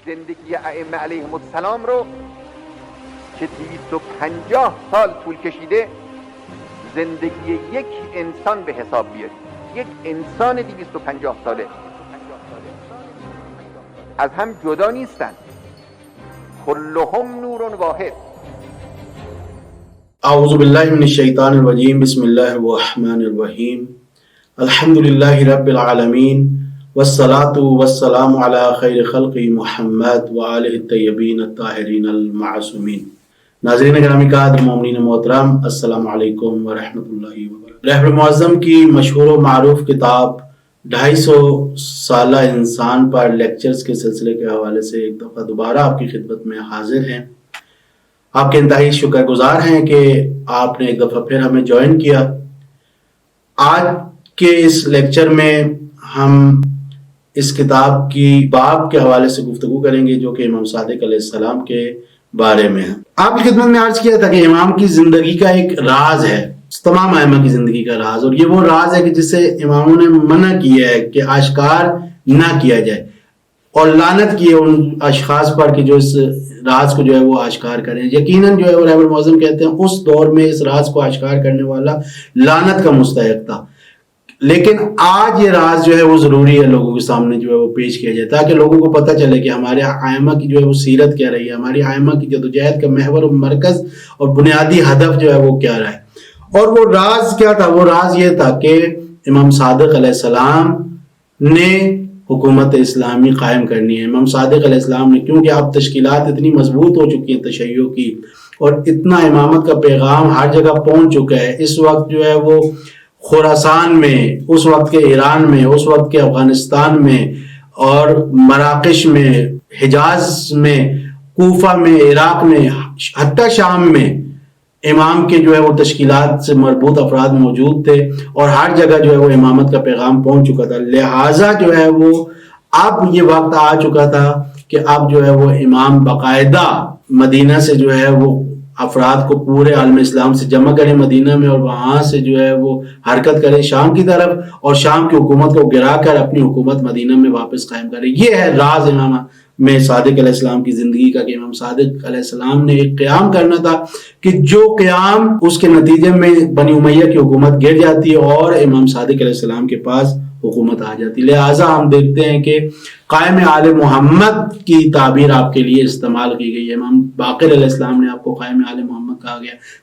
زندگی ائمه علیهم السلام رو که 250 سال طول کشیده زندگی یک انسان به حساب بیارید. یک انسان 250 ساله از هم جدا نیستن، كلهم نور واحد. اعوذ باللہ من الشیطان الرجیم، بسم اللہ الرحمن الرحیم، الحمد للہ رب العالمین، والصلاة والسلام علی خیر خلق محمد وآلہ الطیبین الطاہرین المعصومین۔ ناظرین گرامی قدر، مومنین محترم، السلام علیکم ورحمۃ اللہ وبرکاتہ۔ رحبر معظم کی مشہور و معروف کتاب 250 سالہ انسان پر لیکچرز کے سلسلے کے حوالے سے ایک دفعہ دوبارہ آپ کی خدمت میں حاضر ہیں۔ آپ کے انتہائی شکر گزار ہیں کہ آپ نے ایک دفعہ پھر ہمیں جوائن کیا۔ آج کے اس لیکچر میں ہم اس کتاب کی باب کے حوالے سے گفتگو کریں گے جو کہ امام صادق علیہ السلام کے بارے میں ہے۔ آپ کی خدمت میں عرض کیا تھا کہ امام کی زندگی کا ایک راز ہے، تمام ائمہ کی زندگی کا راز، اور یہ وہ راز ہے کہ جسے اماموں نے منع کیا ہے کہ آشکار نہ کیا جائے، اور لعنت کی ہے ان اشخاص پر کہ جو اس راز کو جو ہے وہ آشکار کریں۔ یقیناً جو ہے وہ رحبر معظم کہتے ہیں اس دور میں اس راز کو آشکار کرنے والا لعنت کا مستحق تھا، لیکن آج یہ راز جو ہے وہ ضروری ہے لوگوں کے سامنے جو ہے وہ پیش کیا جائے تاکہ لوگوں کو پتہ چلے کہ ہمارے ائمہ کی جو ہے وہ سیرت کیا رہی ہے، ہماری ائمہ کی جدوجہد کا محور و مرکز اور بنیادی ہدف جو ہے وہ کیا رہا ہے۔ اور وہ راز کیا تھا؟ وہ راز یہ تھا کہ امام صادق علیہ السلام نے حکومت اسلامی قائم کرنی ہے۔ امام صادق علیہ السلام نے، کیونکہ اب تشکیلات اتنی مضبوط ہو چکی ہیں تشیع کی، اور اتنا امامت کا پیغام ہر جگہ پہنچ چکا ہے، اس وقت جو ہے وہ خراسان میں، اس وقت کے ایران میں، اس وقت کے افغانستان میں اور مراکش میں، حجاز میں، کوفہ میں، عراق میں، حتیٰ شام میں امام کے جو ہے وہ تشکیلات سے مربوط افراد موجود تھے، اور ہر جگہ جو ہے وہ امامت کا پیغام پہنچ چکا تھا۔ لہٰذا جو ہے وہ اب یہ وقت آ چکا تھا کہ اب جو ہے وہ امام باقاعدہ مدینہ سے جو ہے وہ افراد کو پورے عالم اسلام سے جمع کریں مدینہ میں، اور وہاں سے جو ہے وہ حرکت کریں شام کی طرف، اور شام کی حکومت کو گرا کر اپنی حکومت مدینہ میں واپس قائم کریں۔ یہ ہے راز امام میں صادق علیہ السلام کی زندگی کا، کہ امام صادق علیہ السلام نے ایک قیام کرنا تھا کہ جو قیام اس کے نتیجے میں بنی امیہ کی حکومت گر جاتی ہے اور امام صادق علیہ السلام کے پاس حکومت آ جاتی۔ لہٰذا ہم دیکھتے ہیں کہ قائم آل محمد کی تعبیر آپ کے لیے استعمال کی گئی ہے۔ امام باقر علیہ السلام نے آپ کو قائم آل محمد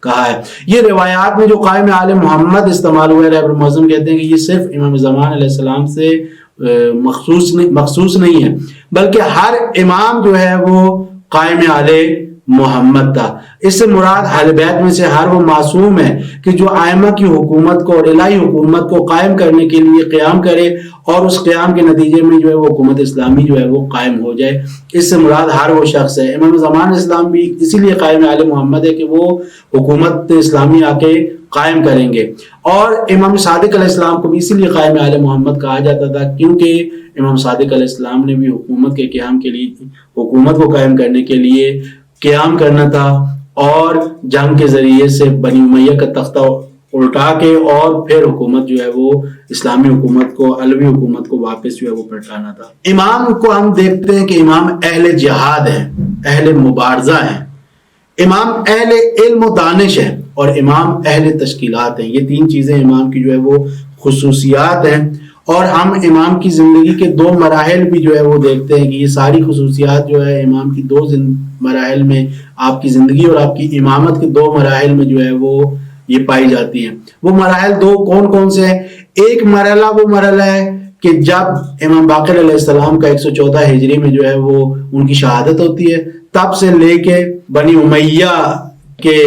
کہا ہے۔ یہ روایات میں جو قائم آل محمد استعمال ہوا ہے، رحبر معظم کہتے ہیں کہ یہ صرف امام زمان علیہ السلام سے مخصوص نہیں ہے، بلکہ ہر امام جو ہے وہ قائم آل محمد تھا۔ اس سے مراد اہل بیت میں سے ہر وہ معصوم ہے کہ جو ائمہ کی حکومت کو اور الہی حکومت کو قائم کرنے کے لیے قیام کرے، اور اس قیام کے نتیجے میں جو ہے وہ حکومت اسلامی جو ہے وہ قائم ہو جائے۔ اس سے مراد ہر وہ شخص ہے۔ امام زمان اسلام بھی اسی لیے قائم آل محمد ہے کہ وہ حکومت اسلامی آ کے قائم کریں گے، اور امام صادق علیہ السلام کو بھی اسی لیے قائم آل محمد کہا جاتا تھا کیونکہ امام صادق علیہ السلام نے بھی حکومت کے قیام کے لیے، حکومت کو قائم کرنے کے لیے قیام کرنا تھا، اور جنگ کے ذریعے سے بنی امیہ کا تختہ الٹا کے اور پھر حکومت جو ہے وہ اسلامی حکومت کو، علوی حکومت کو واپس جو ہے وہ پلٹانا تھا۔ امام کو ہم دیکھتے ہیں کہ امام اہل جہاد ہیں، اہل مبارزہ ہیں، امام اہل علم و دانش ہیں، اور امام اہل تشکیلات ہیں۔ یہ تین چیزیں امام کی جو ہے وہ خصوصیات ہیں، اور ہم امام کی زندگی کے 2 مراحل بھی جو ہے وہ دیکھتے ہیں کہ یہ ساری خصوصیات جو ہے امام کی 2 مراحل میں، آپ کی زندگی اور آپ کی امامت کے 2 مراحل میں جو ہے وہ یہ پائی جاتی ہیں۔ وہ مراحل 2 کون کون سے ہیں؟ ایک مرحلہ وہ مرحلہ ہے کہ جب امام باقر علیہ السلام کا 114 ہجری میں جو ہے وہ ان کی شہادت ہوتی ہے، تب سے لے کے بنی امیہ کے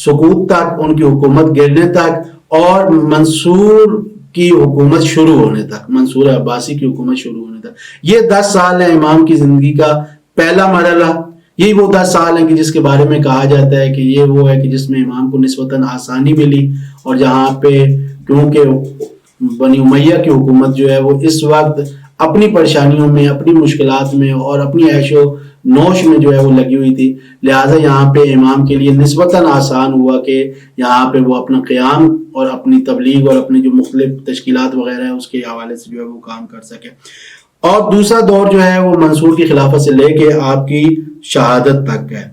سقوط تک، ان کی حکومت گرنے تک، اور منصور کی حکومت شروع ہونے تک، منصور عباسی کی حکومت شروع ہونے تک، یہ 10 سال ہیں امام کی زندگی کا پہلا مرحلہ۔ یہی وہ 10 سال ہیں کہ جس کے بارے میں کہا جاتا ہے کہ یہ وہ ہے کہ جس میں امام کو نسبتاً آسانی ملی، اور جہاں پہ کیونکہ بنی امیہ کی حکومت جو ہے وہ اس وقت اپنی پریشانیوں میں، اپنی مشکلات میں اور اپنی عیش و نوش میں جو ہے وہ لگی ہوئی تھی، لہٰذا یہاں پہ امام کے لیے نسبتاً آسان ہوا کہ یہاں پہ وہ اپنا قیام اور اپنی تبلیغ اور اپنی جو مختلف تشکیلات وغیرہ ہے اس کے حوالے سے جو ہے وہ کام کر سکے۔ اور دوسرا دور جو ہے وہ منصور کی خلافت سے لے کے آپ کی شہادت تک ہے۔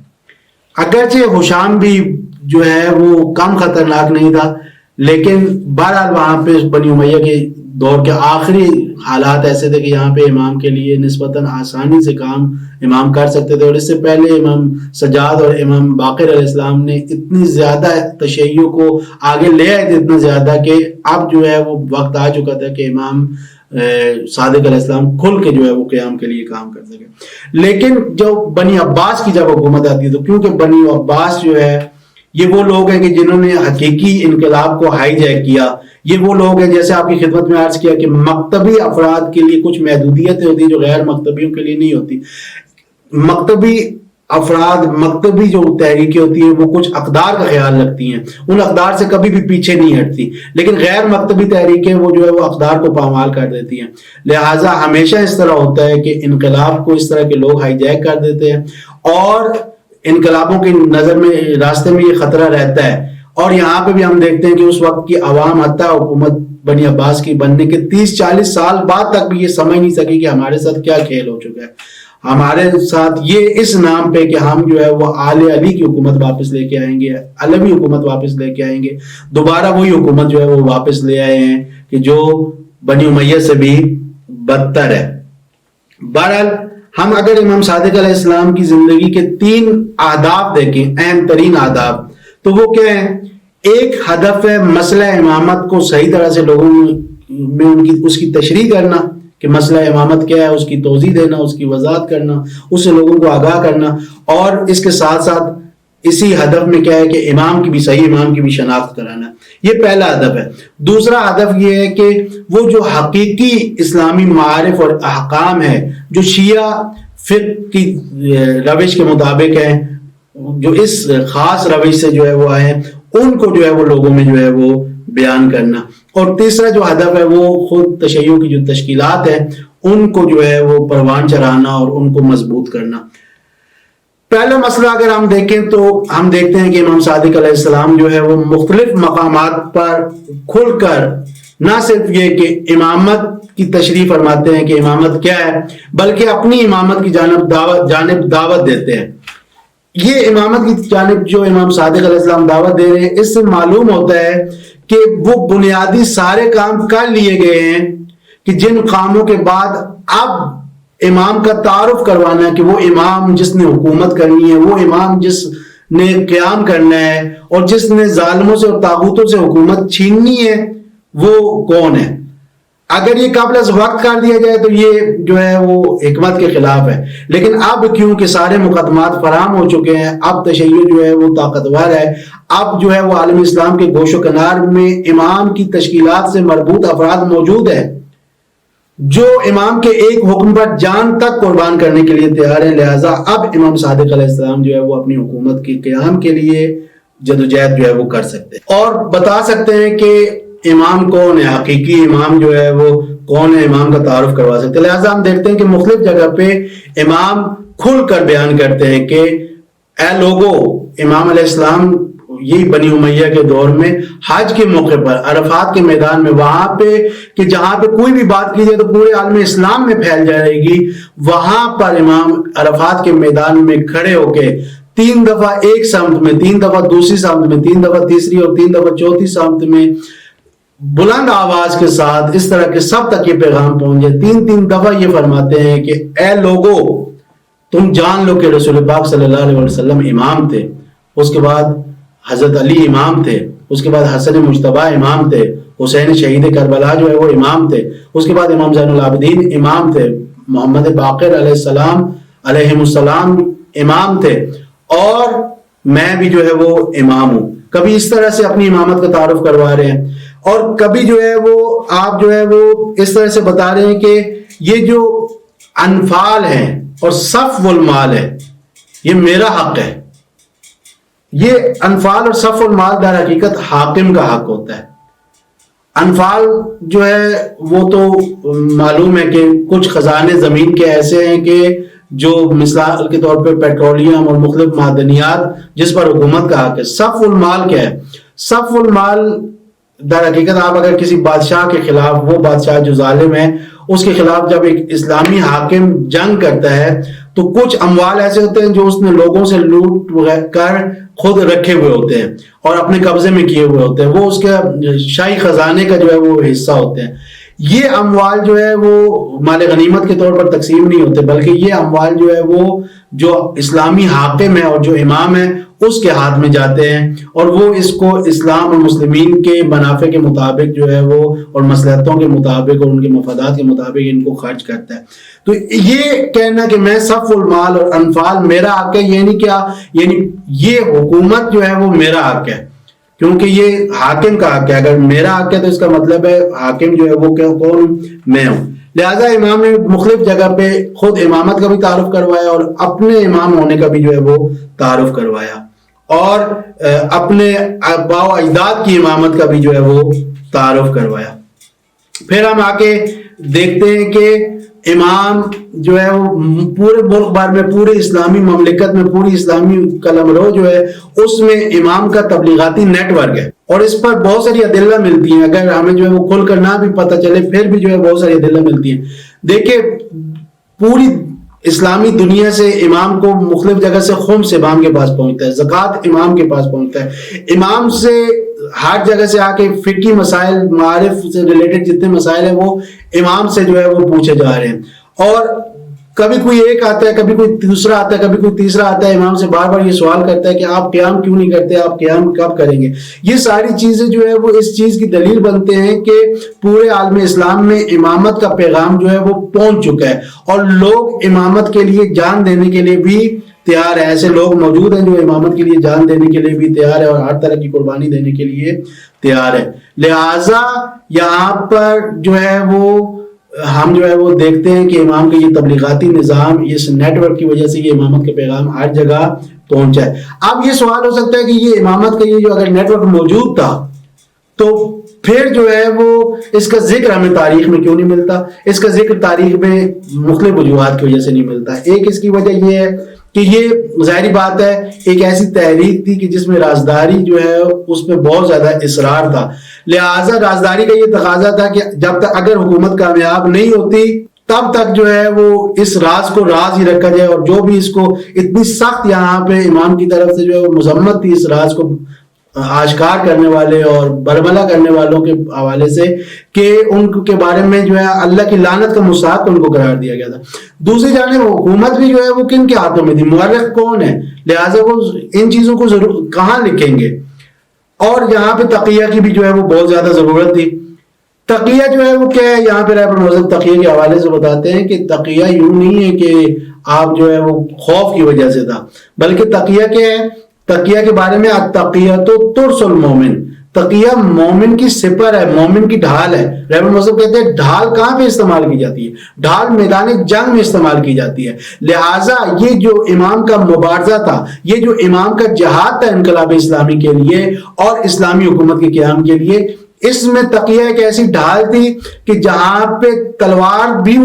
اگرچہ ہشام بھی جو ہے وہ کم خطرناک نہیں تھا، لیکن بہرحال وہاں پہ بنی امیہ کے دور کے آخری حالات ایسے تھے کہ یہاں پہ امام کے لیے نسبتاً آسانی سے کام امام کر سکتے تھے، اور اس سے پہلے امام سجاد اور امام باقر علیہ السلام نے اتنی زیادہ تشیع کو آگے لے آئے تھے، اتنا زیادہ کہ اب جو ہے وہ وقت آ چکا تھا کہ امام صادق علیہ السلام کھل کے جو ہے وہ قیام کے لیے کام کر سکے۔ لیکن جو بنی عباس کی جب حکومت آتی ہے تو کیونکہ بنی عباس جو ہے یہ وہ لوگ ہیں کہ جنہوں نے حقیقی انقلاب کو ہائی جیک کیا، یہ وہ لوگ ہیں جیسے آپ کی خدمت میں عرض کیا کہ مکتبی افراد کے لیے کچھ محدودیتیں ہوتی ہیں جو غیر مکتبیوں کے لیے نہیں ہوتی۔ مکتبی افراد، مکتبی جو تحریکیں ہوتی ہیں وہ کچھ اقدار کا خیال رکھتی ہیں، ان اقدار سے کبھی بھی پیچھے نہیں ہٹتی، لیکن غیر مکتبی تحریکیں وہ جو ہے وہ اقدار کو پامال کر دیتی ہیں۔ لہٰذا ہمیشہ اس طرح ہوتا ہے کہ انقلاب کو اس طرح کے لوگ ہائی جیک کر دیتے ہیں، اور انقلابوں کی نظر میں راستے میں یہ خطرہ رہتا ہے۔ اور یہاں پہ بھی ہم دیکھتے ہیں کہ اس وقت کی عوام حتیٰ حکومت بنی عباس کی بننے کے 30-40 سال بعد تک بھی یہ سمجھ نہیں سکی کہ ہمارے ساتھ کیا کھیل ہو چکا ہے، ہمارے ساتھ یہ اس نام پہ کہ ہم جو ہے وہ آل علی کی حکومت واپس لے کے آئیں گے، علوی حکومت واپس لے کے آئیں گے، دوبارہ وہی حکومت جو ہے وہ واپس لے آئے ہیں کہ جو بنی امیہ سے بھی بدتر ہے۔ بہرحال ہم اگر امام صادق علیہ السلام کی زندگی کے 3 اہداف دیکھیں، اہم ترین اہداف، تو وہ کیا ہے؟ ایک ہدف ہے مسئلہ امامت کو صحیح طرح سے لوگوں میں اس کی تشریح کرنا کہ مسئلہ امامت کیا ہے، اس کی توضیح دینا، اس کی وضاحت کرنا، اس سے لوگوں کو آگاہ کرنا، اور اس کے ساتھ ساتھ اسی ہدف میں کیا ہے کہ امام کی بھی صحیح امام کی بھی شناخت کرانا، یہ پہلا ہدف ہے۔ دوسرا ہدف یہ ہے کہ وہ جو حقیقی اسلامی معارف اور احکام ہے جو شیعہ فقہ کی روش کے مطابق ہیں، جو اس خاص روش سے جو ہے وہ آئے ہیں، ان کو جو ہے وہ لوگوں میں جو ہے وہ بیان کرنا۔ اور تیسرا جو ہدف ہے وہ خود تشیع کی جو تشکیلات ہیں ان کو جو ہے وہ پروان چڑھانا اور ان کو مضبوط کرنا۔ پہلا مسئلہ اگر ہم دیکھیں تو ہم دیکھتے ہیں کہ امام صادق علیہ السلام جو ہے وہ مختلف مقامات پر کھل کر نہ صرف یہ کہ امامت کی تشریح فرماتے ہیں کہ امامت کیا ہے، بلکہ اپنی امامت کی جانب دعوت دیتے ہیں۔ یہ امامت کی جانب جو امام صادق علیہ السلام دعوت دے رہے ہیں، اس سے معلوم ہوتا ہے کہ وہ بنیادی سارے کام کر لیے گئے ہیں کہ جن کاموں کے بعد اب امام کا تعارف کروانا ہے کہ وہ امام جس نے حکومت کرنی ہے، وہ امام جس نے قیام کرنا ہے، اور جس نے ظالموں سے اور طاغوتوں سے حکومت چھیننی ہے وہ کون ہے۔ اگر یہ قبل از وقت کر دیا جائے تو یہ جو ہے وہ حکمت کے خلاف ہے، لیکن اب کیونکہ سارے مقدمات فراہم ہو چکے ہیں، اب تشیع جو ہے وہ طاقتور ہے، اب جو ہے وہ عالم اسلام کے گوش و کنار میں امام کی تشکیلات سے مربوط افراد موجود ہیں جو امام کے ایک حکم پر جان تک قربان کرنے کے لیے تیار ہیں۔ لہٰذا اب امام صادق علیہ السلام جو ہے وہ اپنی حکومت کی قیام کے لیے جدوجہد جو ہے وہ کر سکتے ہیں اور بتا سکتے ہیں کہ امام کون ہے، حقیقی امام جو ہے وہ کون ہے، امام کا تعارف کروا سکتے ہیں۔ لہٰذا ہم دیکھتے ہیں کہ مختلف جگہ پہ امام کھل کر بیان کرتے ہیں کہ اے لوگو، امام علیہ السلام یہی بنی امیہ کے دور میں حج کے موقع پر عرفات کے میدان میں، وہاں پہ کہ جہاں پہ کوئی بھی بات کی جائے تو پورے عالم اسلام میں پھیل جائے گی، وہاں پر امام عرفات کے میدان میں کھڑے ہو کے 3 دفعہ ایک سمت میں، 3 دفعہ دوسری سمت میں، 3 دفعہ تیسری اور 3 دفعہ چوتھی سمت میں بلند آواز کے ساتھ اس طرح کے سب تک یہ پیغام پہنچ جائے۔ 3 دفعہ یہ فرماتے ہیں کہ اے لوگو، تم جان لو کہ رسول پاک صلی اللہ علیہ وسلم امام تھے، اس کے بعد حضرت علی امام تھے، اس کے بعد حسن مجتبیٰ امام تھے، حسین شہید کربلا جو ہے وہ امام تھے، اس کے بعد امام زین العابدین امام تھے، محمد باقر علیہ السلام امام تھے، اور میں بھی جو ہے وہ امام ہوں۔ کبھی اس طرح سے اپنی امامت کا تعارف کروا رہے ہیں، اور کبھی جو ہے وہ آپ جو ہے وہ اس طرح سے بتا رہے ہیں کہ یہ جو انفال ہیں اور صف والمال ہے یہ میرا حق ہے۔ یہ انفال اور صف المال در حقیقت حاکم کا حق ہوتا ہے۔ انفال جو ہے وہ تو معلوم ہے کہ کچھ خزانے زمین کے ایسے ہیں کہ جو مثال کے طور پہ پیٹرولیم اور مختلف معدنیات جس پر حکومت کا حق ہے۔ صف المال کیا ہے؟ صف المال در حقیقت آپ اگر کسی بادشاہ کے خلاف، وہ بادشاہ جو ظالم ہے اس کے خلاف جب ایک اسلامی حاکم جنگ کرتا ہے تو کچھ اموال ایسے ہوتے ہیں جو اس نے لوگوں سے لوٹ کر خود رکھے ہوئے ہوتے ہیں اور اپنے قبضے میں کیے ہوئے ہوتے ہیں، وہ اس کے شاہی خزانے کا جو ہے وہ حصہ ہوتے ہیں. یہ اموال جو ہے وہ مال غنیمت کے طور پر تقسیم نہیں ہوتے، بلکہ یہ اموال جو ہے وہ جو اسلامی حاکم ہے اور جو امام ہے اس کے ہاتھ میں جاتے ہیں، اور وہ اس کو اسلام اور مسلمین کے منافع کے مطابق جو ہے وہ اور مصلحتوں کے مطابق اور ان کے مفادات کے مطابق ان کو خرچ کرتا ہے. تو یہ کہنا کہ میں صف المال اور انفال میرا حق ہے، یعنی کیا؟ یعنی یہ حکومت جو ہے وہ میرا حق ہے، کیونکہ یہ حاکم کا حق ہے. اگر میرا حق ہے تو اس کا مطلب ہے حاکم جو ہے وہ کون؟ میں ہوں. لہذا امام نے مختلف جگہ پہ خود امامت کا بھی تعارف کروایا اور اپنے امام ہونے کا بھی جو ہے وہ تعارف کروایا، اور اپنے آباء و اجداد کی امامت کا بھی جو ہے وہ تعارف کروایا. پھر ہم آگے دیکھتے ہیں کہ امام جو ہے وہ پورے ملک بھر میں، پورے اسلامی مملکت میں، پوری اسلامی قلمرو جو ہے اس میں امام کا تبلیغاتی نیٹ ورک ہے، اور اس پر بہت ساری ادلہ ملتی ہیں. اگر ہمیں جو ہے وہ کھل کر نہ بھی پتہ چلے پھر بھی جو ہے بہت ساری ادلہ ملتی ہیں. دیکھیں پوری اسلامی دنیا سے امام کو مختلف جگہ سے خمس امام کے پاس پہنچتا ہے، زکوٰۃ امام کے پاس پہنچتا ہے. امام سے ہر جگہ سے آ کے فقہی مسائل، معارف سے ریلیٹڈ جتنے مسائل ہیں وہ امام سے جو ہے وہ پوچھے جا رہے ہیں. اور کبھی کوئی ایک آتا ہے، کبھی کوئی دوسرا آتا ہے، کبھی کوئی تیسرا آتا ہے، امام سے بار بار یہ سوال کرتا ہے کہ آپ قیام کیوں نہیں کرتے، آپ قیام کب کریں گے. یہ ساری چیزیں جو ہے وہ اس چیز کی دلیل بنتے ہیں کہ پورے عالم اسلام میں امامت کا پیغام جو ہے وہ پہنچ چکا ہے، اور لوگ امامت کے لیے جان دینے کے لیے بھی تیار ہے. ایسے لوگ موجود ہیں جو امامت کے لیے جان دینے کے لیے بھی تیار ہے اور ہر طرح کی قربانی دینے کے لیے تیار ہے. لہٰذا یہاں پر جو ہے وہ ہم جو ہے وہ دیکھتے ہیں کہ امام کا یہ تبلیغاتی نظام، اس نیٹ ورک کی وجہ سے یہ امامت کا پیغام ہر جگہ پہنچا ہے. اب یہ سوال ہو سکتا ہے کہ یہ امامت کا یہ جو اگر نیٹ ورک موجود تھا تو پھر جو ہے وہ اس کا ذکر ہمیں تاریخ میں کیوں نہیں ملتا؟ اس کا ذکر تاریخ میں مختلف وجوہات کی وجہ سے نہیں ملتا. ایک اس کی وجہ یہ ہے کہ یہ ظاہری بات ہے ایک ایسی تحریک تھی کہ جس میں رازداری جو ہے اس پہ بہت زیادہ اصرار تھا. لہٰذا رازداری کا یہ تقاضا تھا کہ جب تک اگر حکومت کامیاب نہیں ہوتی تب تک جو ہے وہ اس راز کو راز ہی رکھا جائے، اور جو بھی اس کو اتنی سخت یہاں پہ امام کی طرف سے جو ہے وہ مذمت تھی اس راز کو آشکار کرنے والے اور برملا کرنے والوں کے حوالے سے، کہ ان کے بارے میں جو ہے اللہ کی لعنت کا مستحق ان کو قرار دیا گیا تھا. دوسری جانب حکومت بھی جو ہے وہ کن کے ہاتھوں میں تھی؟ مورخ کون ہے؟ لہٰذا وہ ان چیزوں کو ضرور کہاں لکھیں گے؟ اور یہاں پہ تقیہ کی بھی جو ہے وہ بہت زیادہ ضرورت تھی. تقیہ جو ہے وہ کیا ہے؟ یہاں پہ رہبر مذہب تقیہ کے حوالے سے بتاتے ہیں کہ تقیہ یوں نہیں ہے کہ آپ جو ہے وہ خوف کی وجہ سے تھا، بلکہ تقیہ کیا ہے؟ تقیہ کے بارے میں التقیۃ ترس المومن، تقیہ مومن کی سپر ہے، مومن کی ڈھال ہے. رہبر مذہب کہتے ہیں ڈھال کہاں پہ استعمال کی جاتی ہے؟ ڈھال میدان جنگ میں استعمال کی جاتی ہے. لہٰذا یہ جو امام کا مبارزہ تھا، یہ جو امام کا جہاد تھا انقلاب اسلامی کے لیے اور اسلامی حکومت کے قیام کے لیے، اس میں تقیہ ایک ایسی ڈھال تھی کہ جہاں پہ تلوار بھی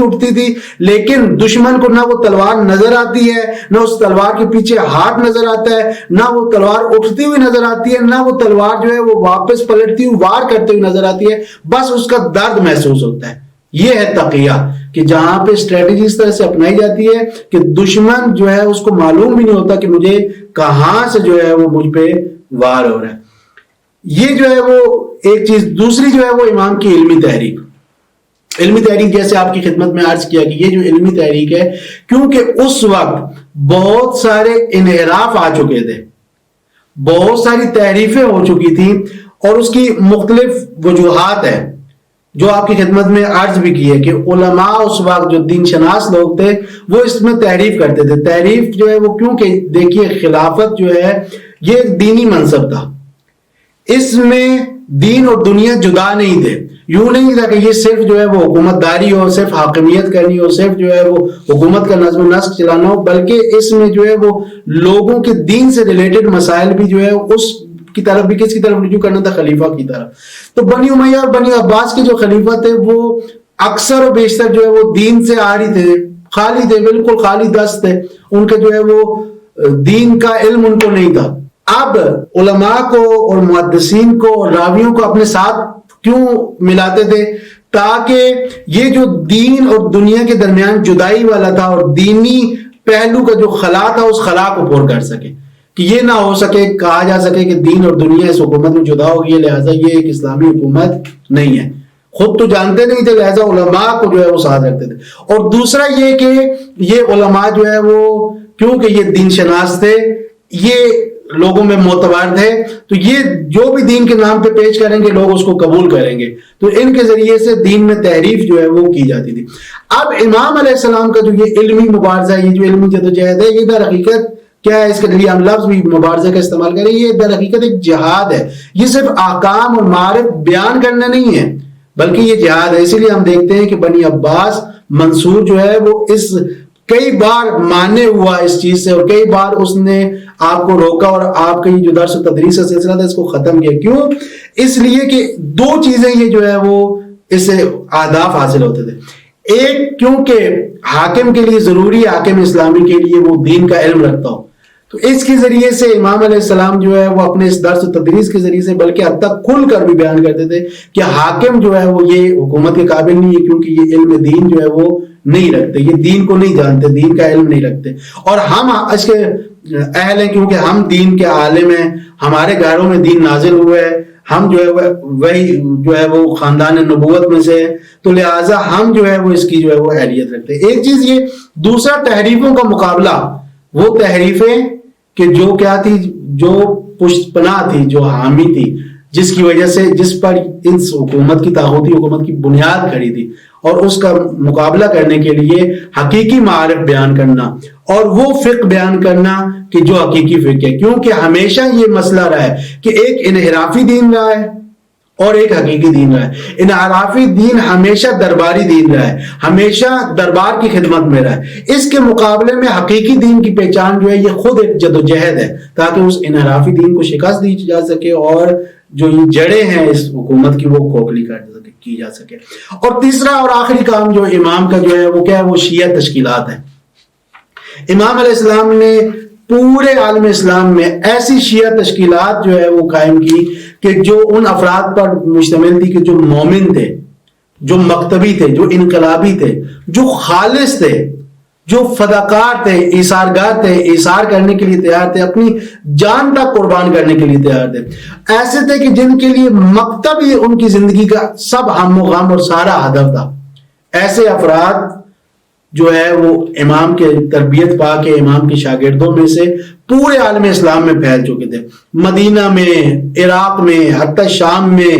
اٹھتی تھی لیکن دشمن کو نہ وہ تلوار نظر آتی ہے، نہ اس تلوار کے پیچھے ہاتھ نظر آتا ہے، نہ وہ تلوار اٹھتی ہوئی نظر آتی ہے، نہ وہ تلوار جو ہے وہ واپس پلٹتی ہوئی وار کرتے ہوئے نظر آتی ہے، بس اس کا درد محسوس ہوتا ہے. یہ ہے تقیہ، کہ جہاں پہ اسٹریٹجی اس طرح سے اپنائی جاتی ہے کہ دشمن جو ہے اس کو معلوم بھی نہیں ہوتا کہ مجھے کہاں سے جو ہے وہ مجھ پہ وار ہو رہا ہے. یہ جو ہے وہ ایک چیز. دوسری جو ہے وہ امام کی علمی تحریک. علمی تحریک جیسے آپ کی خدمت میں عرض کیا کہ یہ جو علمی تحریک ہے، کیونکہ اس وقت بہت سارے انحراف آ چکے تھے، بہت ساری تحریفیں ہو چکی تھیں، اور اس کی مختلف وجوہات ہیں جو آپ کی خدمت میں عرض بھی کی ہے کہ علماء اس وقت جو دین شناس لوگ تھے وہ اس میں تحریف کرتے تھے. تحریف جو ہے وہ کیونکہ دیکھیے خلافت جو ہے یہ ایک دینی منصب تھا، اس میں دین اور دنیا جدا نہیں تھے. یوں نہیں تھا کہ یہ صرف جو ہے وہ حکومت داری ہو، صرف حاکمیت کرنی ہو، صرف جو ہے وہ حکومت کا نظم و نسق چلانا ہو، بلکہ اس میں جو ہے وہ لوگوں کے دین سے ریلیٹڈ مسائل بھی جو ہے اس کی طرف بھی، کس کی طرف رجوع کرنا تھا؟ خلیفہ کی طرف. تو بنی امیہ اور بنی عباس کے جو خلیفہ تھے وہ اکثر و بیشتر جو ہے وہ دین سے آری تھے، خالی تھے، بالکل خالی دست تھے. ان کے جو ہے وہ دین کا علم ان کو نہیں تھا. اب علماء کو اور محدثین کو اور راویوں کو اپنے ساتھ کیوں ملاتے تھے؟ تاکہ یہ جو دین اور دنیا کے درمیان جدائی والا تھا اور دینی پہلو کا جو خلا تھا اس خلا کو پور کر سکے، کہ یہ نہ ہو سکے کہا جا سکے کہ دین اور دنیا اس حکومت میں جدا ہو گئی، لہٰذا یہ ایک اسلامی حکومت نہیں ہے۔ خود تو جانتے نہیں تھے، لہٰذا علماء کو جو ہے وہ ساتھ رکھتے تھے۔ اور دوسرا یہ کہ یہ علماء جو ہے وہ کیونکہ یہ دین شناس تھے، یہ لوگوں میں معتبر تھے، تو یہ جو بھی دین کے نام پہ پیش کریں گے لوگ اس کو قبول کریں گے، تو ان کے ذریعے سے دین میں تحریف جو ہے وہ کی جاتی تھی۔ اب امام علیہ السلام کا جو یہ علمی مبارزہ ہے، یہ جو علمی جدوجہد ہے، یہ در حقیقت کیا ہے؟ اس کے لیے ہم لفظ بھی مبارزہ کا استعمال کریں، یہ در حقیقت ایک جہاد ہے۔ یہ صرف احکام اور معارف بیان کرنا نہیں ہے بلکہ یہ جہاد ہے۔ اسی لیے ہم دیکھتے ہیں کہ بنی عباس منصور جو ہے وہ اس کئی بار مانے ہوا اس چیز سے، اور کئی بار اس نے آپ کو روکا اور آپ کا یہ جو درس و تدریس کا سلسلہ تھا اس کو ختم کیا۔ کیوں؟ اس لیے کہ دو چیزیں یہ جو ہے وہ اس سے اہداف حاصل ہوتے تھے۔ ایک، کیونکہ حاکم کے لیے ضروری ہے، حاکم اسلامی کے لیے وہ دین کا علم رکھتا ہو، تو اس کے ذریعے سے امام علیہ السلام جو ہے وہ اپنے اس درس و تدریس کے ذریعے سے بلکہ حتی کھل کر بھی بیان کرتے تھے کہ حاکم جو ہے وہ یہ حکومت کے قابل نہیں ہے، کیونکہ یہ علم دین جو ہے وہ نہیں رکھتے، یہ دین کو نہیں جانتے، دین کا علم نہیں رکھتے، اور ہم اس کے اہل ہیں کیونکہ ہم دین کے عالم ہیں، ہمارے گھروں میں دین نازل ہوا ہے، ہم جو ہے وہی جو ہے وہ خاندان نبوت میں سے، تو لہٰذا ہم جو ہے وہ اس کی جو ہے وہ اہلیت رکھتے ہیں۔ ایک چیز یہ، دوسرا تحریفوں کا مقابلہ، وہ تحریفیں کہ جو کیا تھی، جو پشت پناہ تھی، جو حامی تھی، جس کی وجہ سے، جس پر اس حکومت کی طاغوتی حکومت کی بنیاد کھڑی تھی، اور اس کا مقابلہ کرنے کے لیے حقیقی معارف بیان کرنا اور وہ فقہ بیان کرنا کہ جو حقیقی فقہ ہے، کیونکہ ہمیشہ یہ مسئلہ رہا ہے کہ ایک انحرافی دین رہا ہے اور ایک حقیقی دین رہا ہے۔ انحرافی دین ہمیشہ درباری دین رہا ہے، ہمیشہ دربار کی خدمت میں رہا ہے۔ اس کے مقابلے میں حقیقی دین کی پہچان جو ہے یہ خود ایک جدوجہد ہے تاکہ اس انحرافی دین کو شکست دی جا سکے اور جو یہ جڑیں ہیں اس حکومت کی وہ کھوکھلی کی جا سکے۔ اور تیسرا اور آخری کام جو امام کا جو ہے وہ کیا ہے؟ وہ شیعہ تشکیلات ہے۔ امام علیہ السلام نے پورے عالم اسلام میں ایسی شیعہ تشکیلات جو ہے وہ قائم کی کہ جو ان افراد پر مشتمل تھی کہ جو مومن تھے، جو مکتبی تھے، جو انقلابی تھے، جو خالص تھے، جو فداکار تھے، ایثارگار تھے، ایثار کرنے کے لیے تیار تھے، اپنی جان تک قربان کرنے کے لیے تیار تھے، ایسے تھے کہ جن کے لیے مکتب ہی ان کی زندگی کا سب ہم و غم اور سارا ہدف تھا۔ ایسے افراد جو ہے وہ امام کے تربیت پا کے امام کے شاگردوں میں سے پورے عالم اسلام میں پھیل چکے تھے، مدینہ میں، عراق میں، حتی شام میں،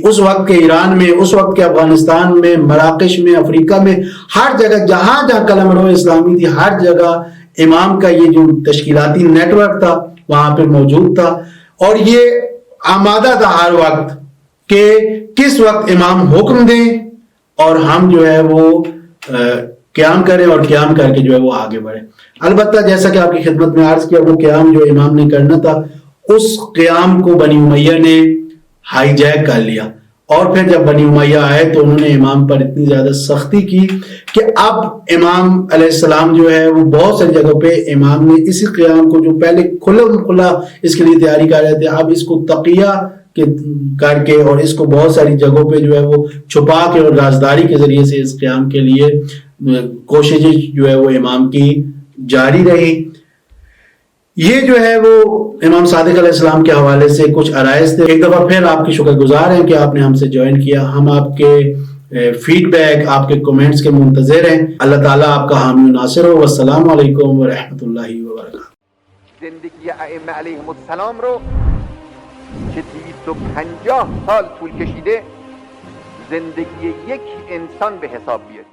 اس وقت کے ایران میں، اس وقت کے افغانستان میں، مراکش میں، افریقہ میں، ہر جگہ جہاں جہاں قلمرو اسلامی تھی، ہر جگہ امام کا یہ جو تشکیلاتی نیٹ ورک تھا وہاں پہ موجود تھا، اور یہ آمادہ تھا ہر وقت کہ کس وقت امام حکم دیں اور ہم جو ہے وہ قیام کریں اور قیام کر کے جو ہے وہ آگے بڑھیں۔ البتہ جیسا کہ آپ کی خدمت میں عرض کیا، وہ قیام جو امام نے کرنا تھا اس قیام کو بنی امیہ نے ہائی جیک کر لیا، اور پھر جب بنی امیہ آئے تو انہوں نے امام پر اتنی زیادہ سختی کی کہ اب امام علیہ السلام جو ہے وہ بہت ساری جگہوں پہ امام نے اسی قیام کو جو پہلے کھلا اس کے لیے تیاری کر رہے تھے، اب اس کو تقیہ کر کے اور اس کو بہت ساری جگہوں پہ جو ہے وہ چھپا کے اور رازداری کے ذریعے سے اس قیام کے لیے کوششیں جو ہے وہ امام کی جاری رہی۔ یہ جو ہے وہ امام صادق علیہ السلام کے حوالے سے کچھ عرائض تھے۔ ایک دفعہ پھر آپ کی شکر گزار ہیں کہ آپ نے ہم سے جوائن کیا، ہم آپ کے فیڈ بیک، آپ کے کومنٹس کے منتظر ہیں۔ اللہ تعالیٰ آپ کا حامی و ناصر ہو۔ والسلام علیکم ورحمۃ اللہ وبرکاتہ۔ زندگی ائمه علیهم السلام رو که 250 سال طول کشیده زندگی یک انسان به حساب بیارید.